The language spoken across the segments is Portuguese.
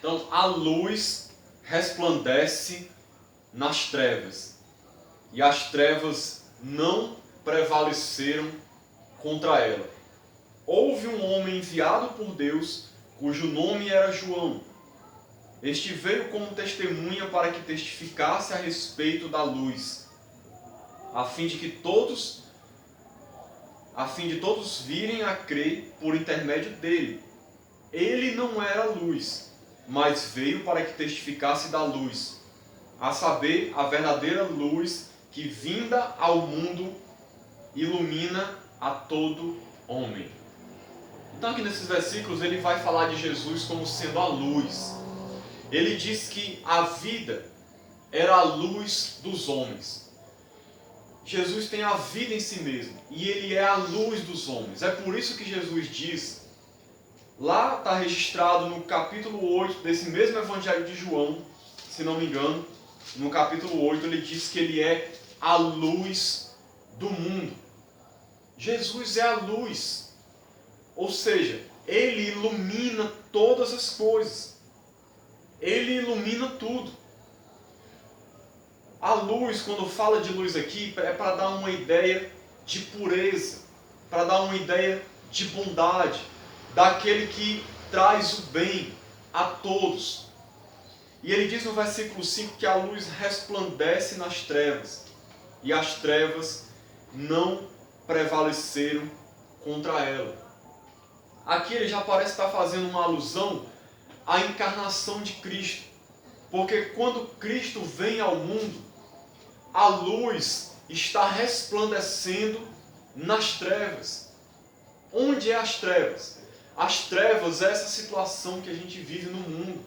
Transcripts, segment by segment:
Então, a luz resplandece nas trevas, e as trevas não prevaleceram contra ela. Houve um homem enviado por Deus, cujo nome era João. Este veio como testemunha para que testificasse a respeito da luz, a fim de todos virem a crer por intermédio dele. Ele não era luz, mas veio para que testificasse da luz, a saber, a verdadeira luz que, vinda ao mundo, ilumina a todo homem. Então aqui nesses versículos ele vai falar de Jesus como sendo a luz. Ele diz que a vida era a luz dos homens. Jesus tem a vida em si mesmo, e ele é a luz dos homens. É por isso que Jesus diz, lá está registrado no capítulo 8 desse mesmo Evangelho de João, se não me engano, no capítulo 8 ele diz que ele é a luz do mundo. Jesus é a luz, ou seja, ele ilumina todas as coisas, ele ilumina tudo. A luz, quando fala de luz aqui, é para dar uma ideia de pureza, para dar uma ideia de bondade, daquele que traz o bem a todos. E ele diz no versículo 5 que a luz resplandece nas trevas, e as trevas não prevaleceram contra ela. Aqui ele já parece estar fazendo uma alusão à encarnação de Cristo, porque quando Cristo vem ao mundo, a luz está resplandecendo nas trevas. Onde é as trevas? As trevas é essa situação que a gente vive no mundo.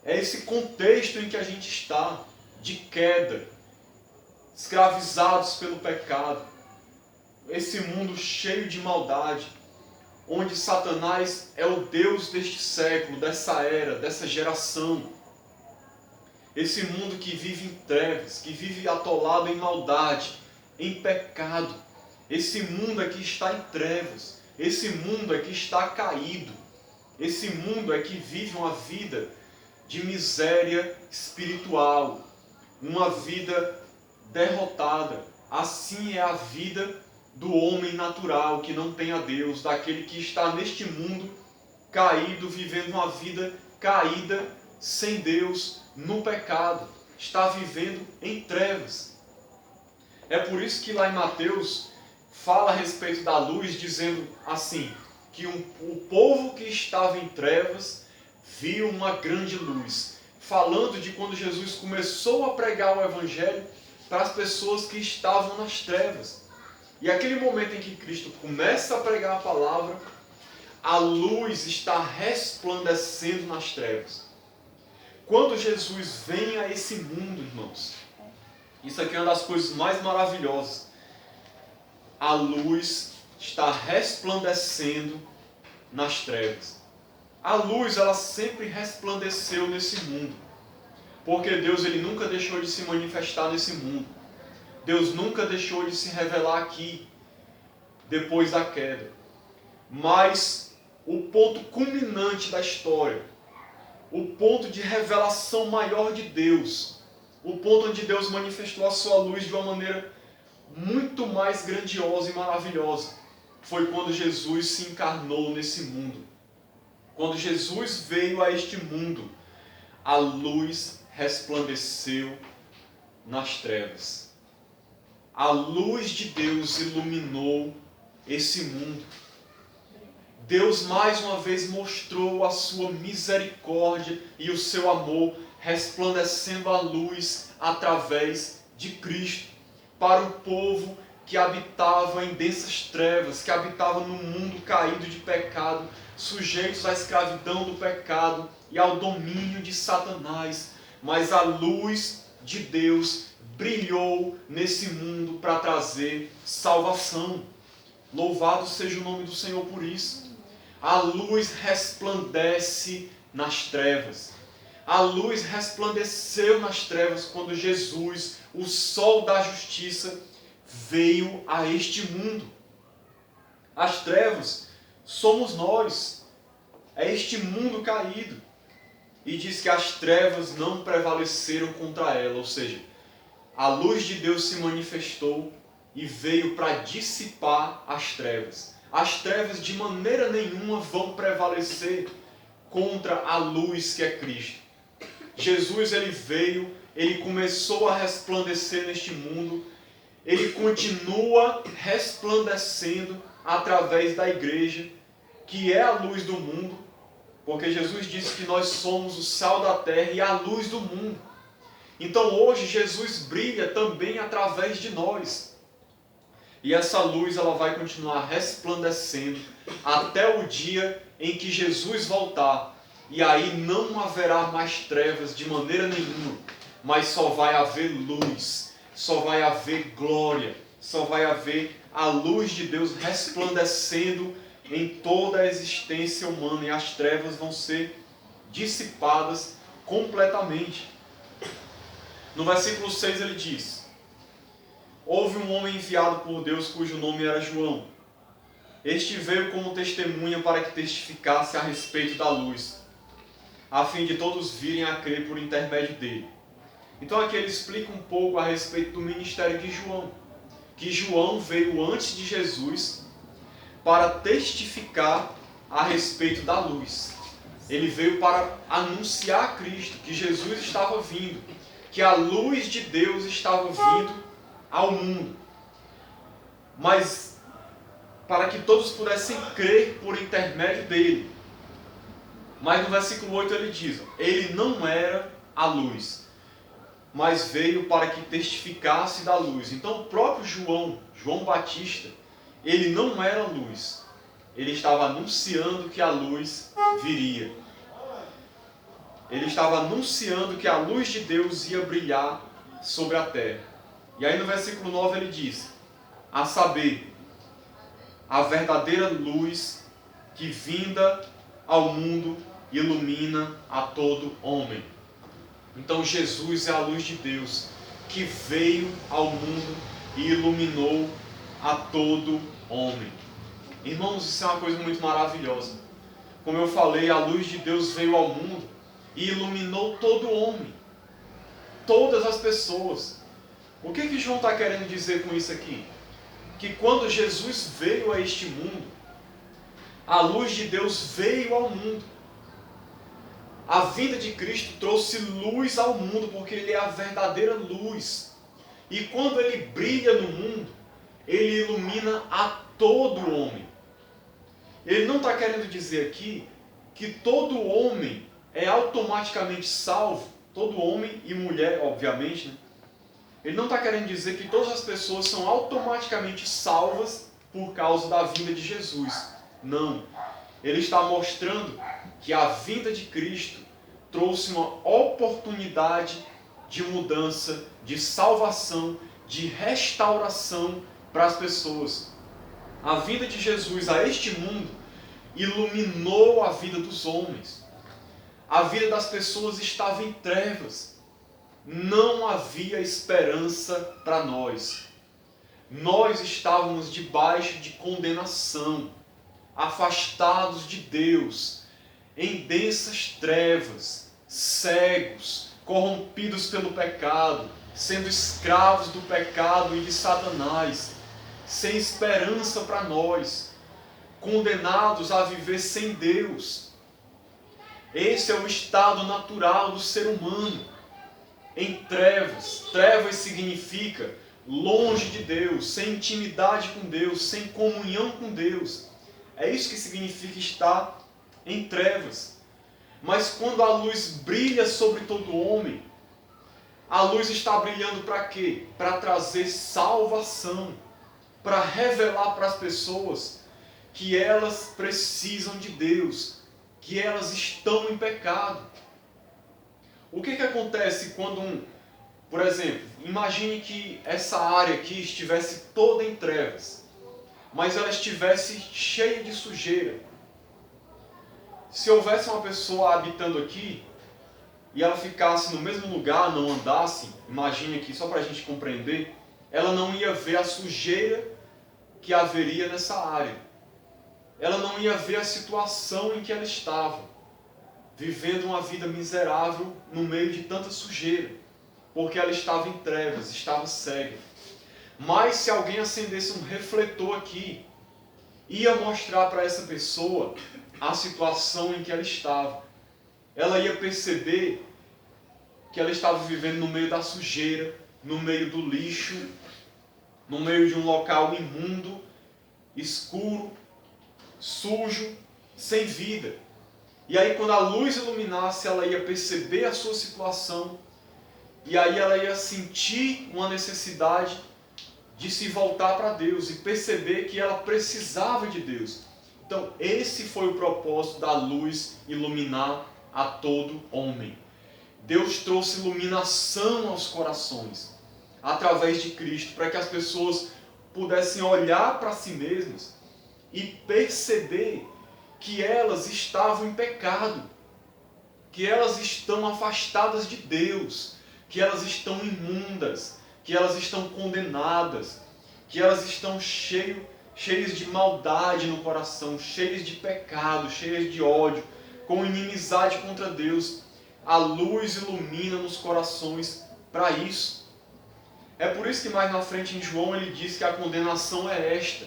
É esse contexto em que a gente está, de queda, escravizados pelo pecado. Esse mundo cheio de maldade, onde Satanás é o Deus deste século, dessa era, dessa geração. Esse mundo que vive em trevas, que vive atolado em maldade, em pecado. Esse mundo aqui está em trevas. Esse mundo aqui está caído. Esse mundo aqui vive uma vida de miséria espiritual. Uma vida derrotada. Assim é a vida do homem natural, que não tem a Deus, daquele que está neste mundo caído, vivendo uma vida caída, sem Deus, no pecado, está vivendo em trevas. É por isso que lá em Mateus fala a respeito da luz, dizendo assim, que o povo que estava em trevas viu uma grande luz, falando de quando Jesus começou a pregar o Evangelho para as pessoas que estavam nas trevas. E aquele momento em que Cristo começa a pregar a palavra, a luz está resplandecendo nas trevas. Quando Jesus vem a esse mundo, irmãos, isso aqui é uma das coisas mais maravilhosas. A luz está resplandecendo nas trevas. A luz, ela sempre resplandeceu nesse mundo. Porque Deus, ele nunca deixou de se manifestar nesse mundo. Deus nunca deixou de se revelar aqui, depois da queda. Mas o ponto culminante da história, o ponto de revelação maior de Deus, o ponto onde Deus manifestou a sua luz de uma maneira muito mais grandiosa e maravilhosa, foi quando Jesus se encarnou nesse mundo. Quando Jesus veio a este mundo, a luz resplandeceu nas trevas. A luz de Deus iluminou esse mundo. Deus mais uma vez mostrou a sua misericórdia e o seu amor, resplandecendo a luz através de Cristo, para o povo que habitava em densas trevas, que habitava no mundo caído de pecado, sujeitos à escravidão do pecado e ao domínio de Satanás. Mas a luz de Deus brilhou nesse mundo para trazer salvação. Louvado seja o nome do Senhor por isso. A luz resplandece nas trevas. A luz resplandeceu nas trevas quando Jesus, o sol da justiça, veio a este mundo. As trevas somos nós. É este mundo caído. e diz que as trevas não prevaleceram contra ela, ou seja, a luz de Deus se manifestou e veio para dissipar as trevas. As trevas de maneira nenhuma vão prevalecer contra a luz que é Cristo. Jesus, ele veio, ele começou a resplandecer neste mundo, ele continua resplandecendo através da igreja, que é a luz do mundo, porque Jesus disse que nós somos o sal da terra e a luz do mundo. Então hoje Jesus brilha também através de nós. E essa luz ela vai continuar resplandecendo até o dia em que Jesus voltar. E aí não haverá mais trevas de maneira nenhuma, mas só vai haver luz, só vai haver glória, só vai haver a luz de Deus resplandecendo em toda a existência humana, e as trevas vão ser dissipadas completamente. No versículo 6 ele diz: houve um homem enviado por Deus cujo nome era João. Este veio como testemunha para que testificasse a respeito da luz, a fim de todos virem a crer por intermédio dele. Então aqui ele explica um pouco a respeito do ministério de João, que João veio antes de Jesus para testificar a respeito da luz. Ele veio para anunciar a Cristo, que Jesus estava vindo, que a luz de Deus estava vindo ao mundo. Mas para que todos pudessem crer por intermédio dele. Mas no versículo 8 ele diz: ele não era a luz, mas veio para que testificasse da luz. Então o próprio João Batista, ele não era luz. Ele estava anunciando que a luz viria. Ele estava anunciando que a luz de Deus ia brilhar sobre a terra. E aí no versículo 9 ele diz: a saber, a verdadeira luz que vinda ao mundo ilumina a todo homem. Então Jesus é a luz de Deus que veio ao mundo e iluminou a todo homem. Irmãos, isso é uma coisa muito maravilhosa. Como eu falei, a luz de Deus veio ao mundo e iluminou todo homem, todas as pessoas. O que João está querendo dizer com isso aqui? Que quando Jesus veio a este mundo, a luz de Deus veio ao mundo. A vinda de Cristo trouxe luz ao mundo, porque Ele é a verdadeira luz. E quando Ele brilha no mundo, Ele ilumina a todo homem. Ele não está querendo dizer aqui que todo homem é automaticamente salvo, todo homem e mulher, obviamente, né? Ele não está querendo dizer que todas as pessoas são automaticamente salvas por causa da vinda de Jesus. Não. Ele está mostrando que a vinda de Cristo trouxe uma oportunidade de mudança, de salvação, de restauração para as pessoas. A vinda de Jesus a este mundo iluminou a vida dos homens. A vida das pessoas estava em trevas. Não havia esperança para nós. Nós estávamos debaixo de condenação, afastados de Deus, em densas trevas, cegos, corrompidos pelo pecado, sendo escravos do pecado e de Satanás, sem esperança para nós, condenados a viver sem Deus. Esse é o estado natural do ser humano. Em trevas. Trevas significa longe de Deus, sem intimidade com Deus, sem comunhão com Deus. É isso que significa estar em trevas. Mas quando a luz brilha sobre todo homem, a luz está brilhando para quê? Para trazer salvação, para revelar para as pessoas que elas precisam de Deus, que elas estão em pecado. O que acontece quando por exemplo, imagine que essa área aqui estivesse toda em trevas, mas ela estivesse cheia de sujeira. Se houvesse uma pessoa habitando aqui e ela ficasse no mesmo lugar, não andasse, imagine aqui só para a gente compreender, ela não ia ver a sujeira que haveria nessa área. Ela não ia ver a situação em que ela estava. vivendo uma vida miserável no meio de tanta sujeira, porque ela estava em trevas, estava cega. Mas se alguém acendesse um refletor aqui, ia mostrar para essa pessoa a situação em que ela estava. Ela ia perceber que ela estava vivendo no meio da sujeira, no meio do lixo, no meio de um local imundo, escuro, sujo, sem vida. E aí quando a luz iluminasse, ela ia perceber a sua situação, e aí ela ia sentir uma necessidade de se voltar para Deus e perceber que ela precisava de Deus. Então esse foi o propósito da luz iluminar a todo homem. Deus trouxe iluminação aos corações através de Cristo, para que as pessoas pudessem olhar para si mesmas e perceber que elas estavam em pecado, que elas estão afastadas de Deus, que elas estão imundas, que elas estão condenadas, que elas estão cheias de maldade no coração, cheias de pecado, cheias de ódio, com inimizade contra Deus. A luz ilumina nos corações para isso. É por isso que mais na frente em João ele diz que a condenação é esta,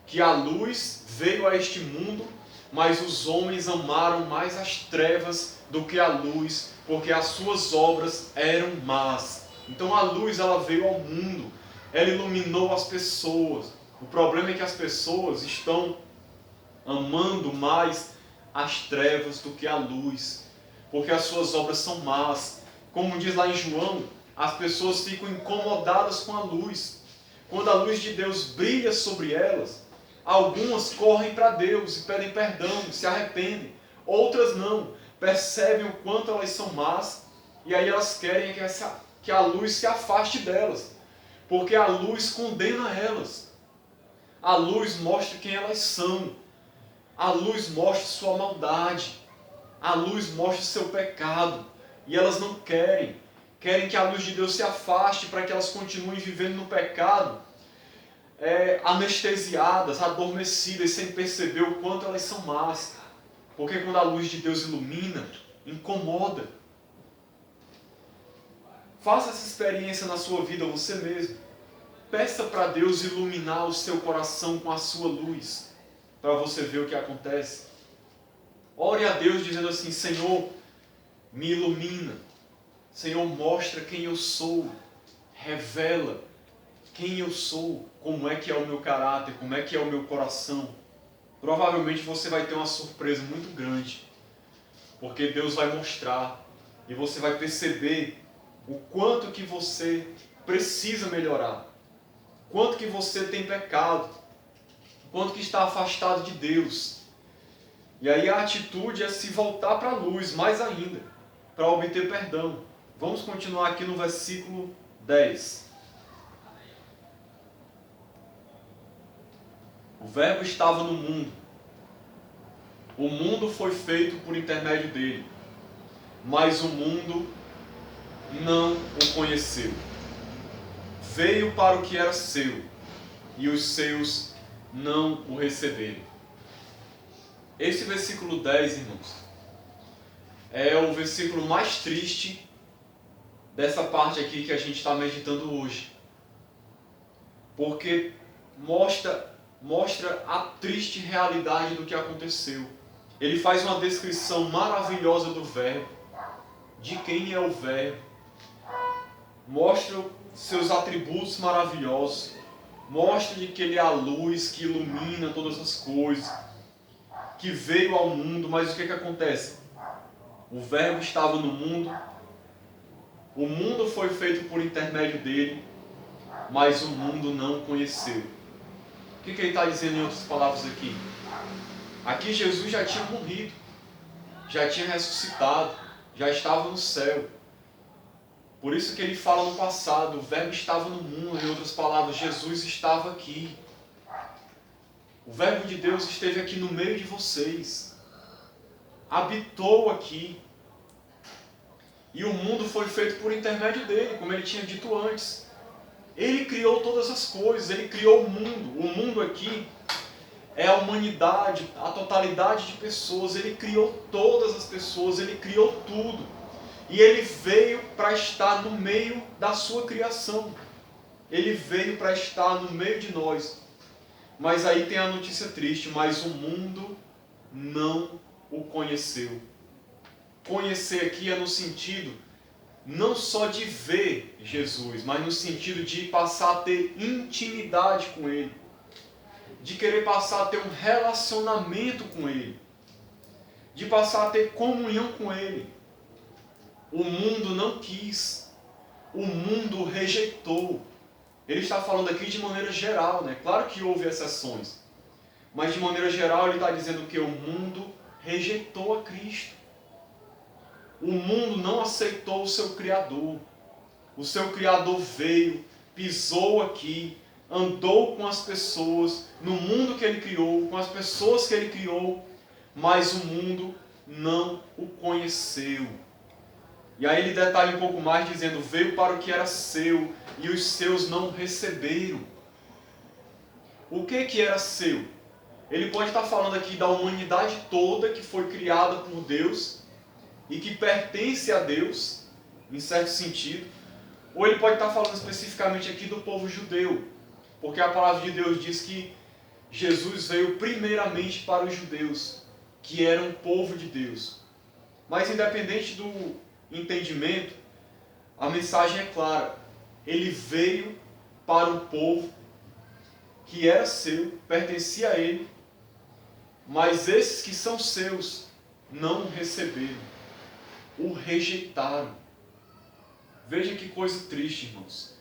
que a luz veio a este mundo, mas os homens amaram mais as trevas do que a luz, porque as suas obras eram más. Então a luz ela veio ao mundo, ela iluminou as pessoas. O problema é que as pessoas estão amando mais as trevas do que a luz, porque as suas obras são más. Como diz lá em João, as pessoas ficam incomodadas com a luz. Quando a luz de Deus brilha sobre elas, algumas correm para Deus e pedem perdão, se arrependem. Outras não, percebem o quanto elas são más, e aí elas querem que a luz se afaste delas, porque a luz condena elas. A luz mostra quem elas são. A luz mostra sua maldade. A luz mostra seu pecado. E elas não querem. Querem que a luz de Deus se afaste para que elas continuem vivendo no pecado, anestesiadas, adormecidas, sem perceber o quanto elas são más. Porque quando a luz de Deus ilumina, incomoda. Faça essa experiência na sua vida você mesmo. Peça para Deus iluminar o seu coração com a sua luz, para você ver o que acontece. Ore a Deus dizendo assim: Senhor, me ilumina. Senhor, mostra quem eu sou. Revela quem eu sou, como é que é o meu caráter, como é que é o meu coração. Provavelmente você vai ter uma surpresa muito grande, porque Deus vai mostrar e você vai perceber o quanto que você precisa melhorar, quanto que você tem pecado, quanto que está afastado de Deus. E aí a atitude é se voltar para a luz mais ainda, para obter perdão. Vamos continuar aqui no versículo 10. O Verbo estava no mundo. O mundo foi feito por intermédio dele, mas o mundo não o conheceu. Veio para o que era seu, e os seus não o receberam. Esse versículo 10, irmãos, é o versículo mais triste dessa parte aqui que a gente está meditando hoje. Porque mostra a triste realidade do que aconteceu. Ele faz uma descrição maravilhosa do Verbo, de quem é o Verbo. Mostra seus atributos maravilhosos. Mostra de que ele é a luz que ilumina todas as coisas, que veio ao mundo. Mas o que acontece? O Verbo estava no mundo, o mundo foi feito por intermédio dele, mas o mundo não o conheceu. O que ele está dizendo em outras palavras aqui? Aqui Jesus já tinha morrido, já tinha ressuscitado, já estava no céu. Por isso que ele fala no passado, o Verbo estava no mundo, em outras palavras, Jesus estava aqui. O Verbo de Deus esteve aqui no meio de vocês, habitou aqui. E o mundo foi feito por intermédio dele, como ele tinha dito antes. Ele criou todas as coisas, ele criou o mundo. O mundo aqui é a humanidade, a totalidade de pessoas. Ele criou todas as pessoas, ele criou tudo. E ele veio para estar no meio da sua criação. Ele veio para estar no meio de nós. Mas aí tem a notícia triste, mas o mundo não o conheceu. Conhecer aqui é no sentido não só de ver Jesus, mas no sentido de passar a ter intimidade com Ele. De querer passar a ter um relacionamento com Ele. De passar a ter comunhão com Ele. O mundo não quis. O mundo rejeitou. Ele está falando aqui de maneira geral, né? Claro que houve exceções. Mas de maneira geral ele está dizendo que o mundo rejeitou a Cristo. O mundo não aceitou o seu Criador. O seu Criador veio, pisou aqui, andou com as pessoas, no mundo que ele criou, com as pessoas que ele criou, mas o mundo não o conheceu. E aí ele detalha um pouco mais dizendo, veio para o que era seu e os seus não receberam. O que era seu? Ele pode estar falando aqui da humanidade toda que foi criada por Deus e que pertence a Deus, em certo sentido. Ou ele pode estar falando especificamente aqui do povo judeu, porque a palavra de Deus diz que Jesus veio primeiramente para os judeus, que eram o povo de Deus. Mas independente do entendimento, a mensagem é clara. Ele veio para o povo que era seu, pertencia a ele, mas esses que são seus não o receberam, o rejeitaram. Veja que coisa triste, irmãos.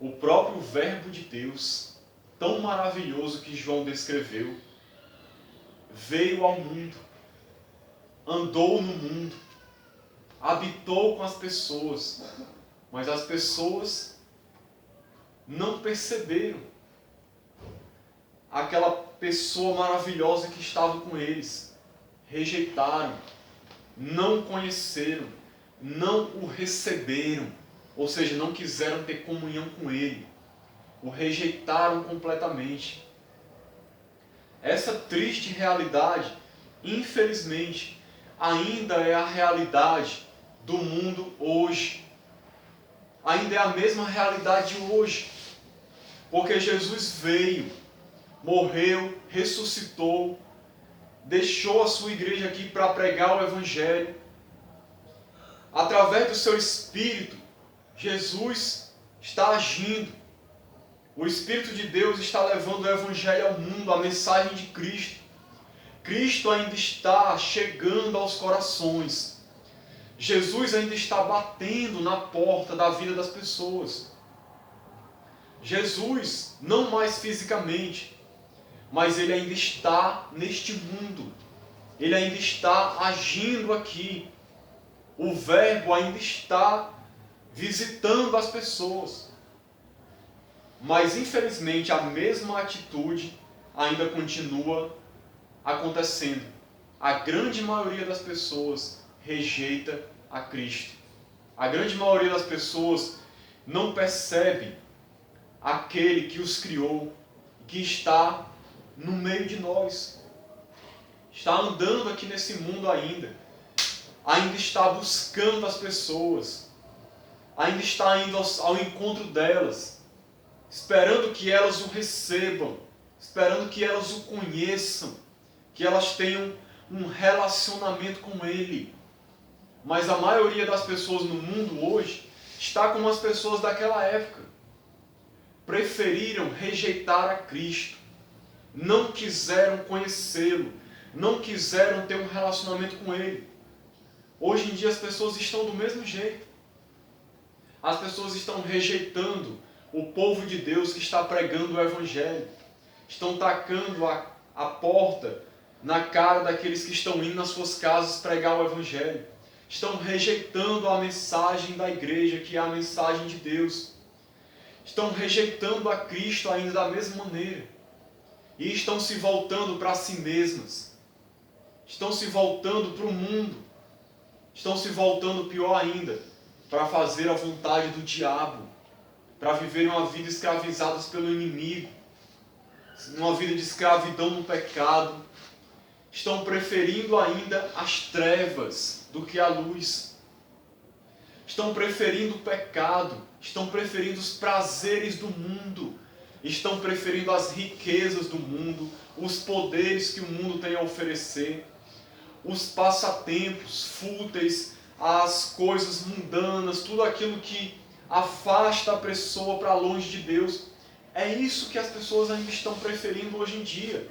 O próprio Verbo de Deus, tão maravilhoso que João descreveu, veio ao mundo, andou no mundo, habitou com as pessoas, mas as pessoas não perceberam aquela pessoa maravilhosa que estava com eles. Rejeitaram, não conheceram, não o receberam, ou seja, não quiseram ter comunhão com ele. O rejeitaram completamente. Essa triste realidade, infelizmente, ainda é a realidade do mundo hoje. Ainda é a mesma realidade hoje. Porque Jesus veio, morreu, ressuscitou, deixou a sua igreja aqui para pregar o Evangelho. Através do seu Espírito, Jesus está agindo. O Espírito de Deus está levando o Evangelho ao mundo, a mensagem de Cristo. Cristo ainda está chegando aos corações. Jesus ainda está batendo na porta da vida das pessoas. Jesus, não mais fisicamente, mas ele ainda está neste mundo. Ele ainda está agindo aqui. O Verbo ainda está visitando as pessoas. Mas, infelizmente, a mesma atitude ainda continua acontecendo. A grande maioria das pessoas rejeita a Cristo. A grande maioria das pessoas não percebe aquele que os criou, que está no meio de nós. Está andando aqui nesse mundo ainda está buscando as pessoas, ainda está indo ao encontro delas, esperando que elas o recebam, esperando que elas o conheçam, que elas tenham um relacionamento com Ele. Mas a maioria das pessoas no mundo hoje está como as pessoas daquela época. Preferiram rejeitar a Cristo, não quiseram conhecê-lo, não quiseram ter um relacionamento com Ele. Hoje em dia as pessoas estão do mesmo jeito. As pessoas estão rejeitando o povo de Deus que está pregando o Evangelho. Estão tacando a porta na cara daqueles que estão indo nas suas casas pregar o Evangelho. Estão rejeitando a mensagem da igreja, que é a mensagem de Deus. Estão rejeitando a Cristo ainda da mesma maneira. E estão se voltando para si mesmas. Estão se voltando para o mundo. Estão se voltando, pior ainda, para fazer a vontade do diabo, para viver uma vida escravizadas pelo inimigo. uma vida de escravidão no pecado, estão preferindo ainda as trevas do que a luz. Estão preferindo o pecado, estão preferindo os prazeres do mundo, estão preferindo as riquezas do mundo, os poderes que o mundo tem a oferecer, os passatempos fúteis, as coisas mundanas, tudo aquilo que afasta a pessoa para longe de Deus. É isso que as pessoas ainda estão preferindo hoje em dia.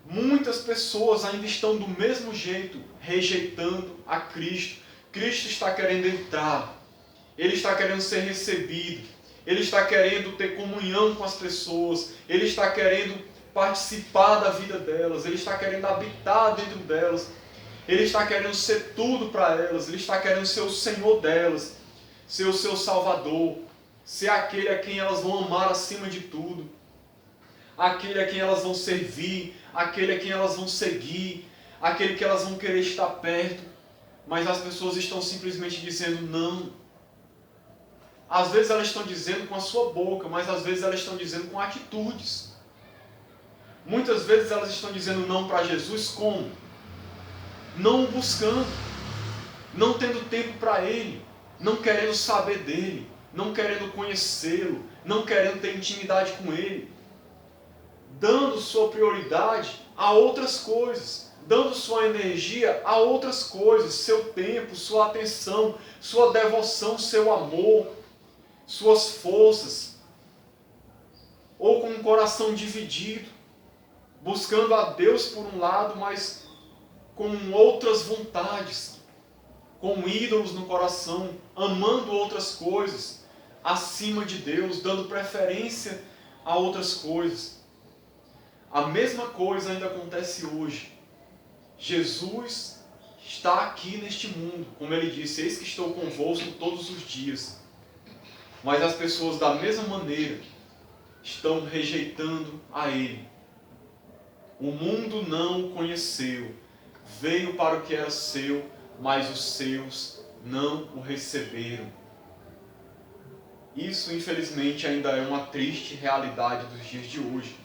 Muitas pessoas ainda estão do mesmo jeito, rejeitando a Cristo. Cristo está querendo entrar, Ele está querendo ser recebido, Ele está querendo ter comunhão com as pessoas, Ele está querendo participar da vida delas, Ele está querendo habitar dentro delas, Ele está querendo ser tudo para elas, Ele está querendo ser o Senhor delas, ser o seu Salvador, ser aquele a quem elas vão amar acima de tudo, aquele a quem elas vão servir, aquele a quem elas vão seguir, aquele que elas vão querer estar perto. Mas as pessoas estão simplesmente dizendo não. Às vezes elas estão dizendo com a sua boca, mas às vezes elas estão dizendo com atitudes. Muitas vezes elas estão dizendo não para Jesus como? Não o buscando, não tendo tempo para Ele, não querendo saber dEle, não querendo conhecê-lo, não querendo ter intimidade com Ele, dando sua prioridade a outras coisas, dando sua energia a outras coisas, seu tempo, sua atenção, sua devoção, seu amor, suas forças, ou com um coração dividido, buscando a Deus por um lado, mas com outras vontades, com ídolos no coração, amando outras coisas acima de Deus, dando preferência a outras coisas. A mesma coisa ainda acontece hoje. Jesus está aqui neste mundo, como Ele disse, eis que estou convosco todos os dias. Mas as pessoas da mesma maneira estão rejeitando a Ele. O mundo não o conheceu, veio para o que era seu, mas os seus não o receberam. Isso, infelizmente, ainda é uma triste realidade dos dias de hoje.